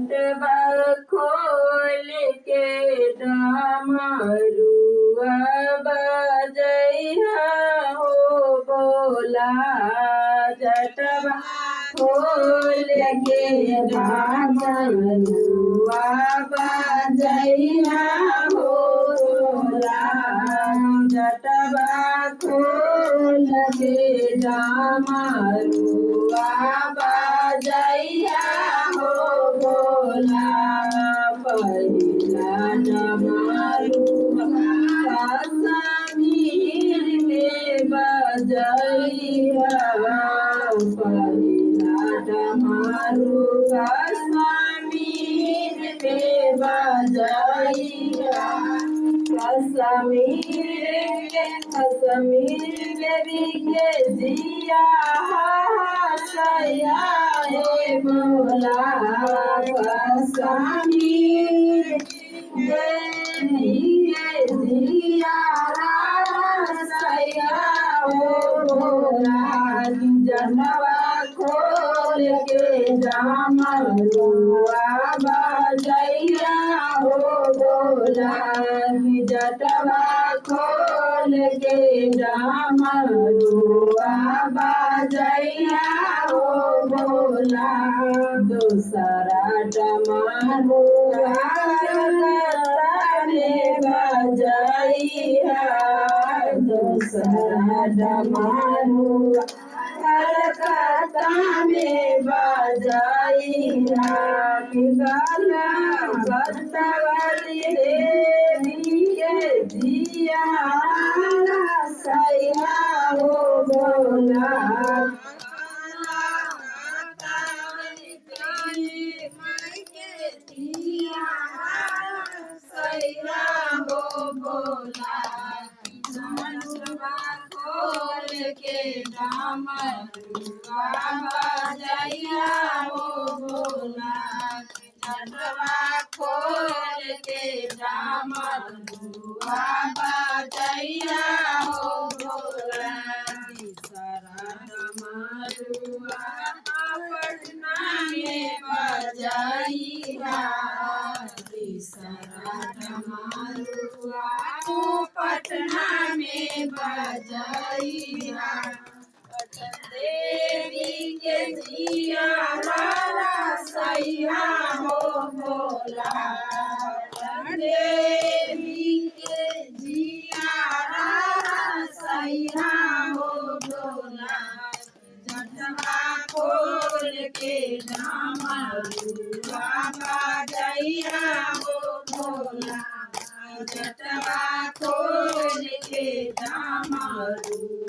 जटवा खोल के डमरुआ बजैहा हो बोला जटवा खोल के डमरुआ बजैहा हो बोला जटवा खोल के डमरुआ बजैहा हो बोला पहिला डमरुआ कश्मीर में बजैहा पहिला डमरुआ कश्मीर में बजैहा कश्मीर के जिया सैया हे बोला कश्मीर के जिया सैया हो बोला जनवा खोल के डमरुआ बजैया हो बोला जटवा खोल के डमरुआ बजैया हो बोला दूसरा डमरुआ बजैया दूसरा डमरुआ कलकत्ता में बजैया गाना बतवली देवी के जिया सैया हो बोला सैया हो बोला खोल के डमरुआ बजैया हो बोला जटवा खोल के डमरुआ बजैया हो बोला तीसरा डमरुआ पटना में बजैया तीसरा डमरुआ पटना में बजैया देवी के जिया सैया हो बोला देवी के जिया सैया हो बोला जटवा खोल के डमरुआ बजैया हो बोला जटवा खोल के डमरुआ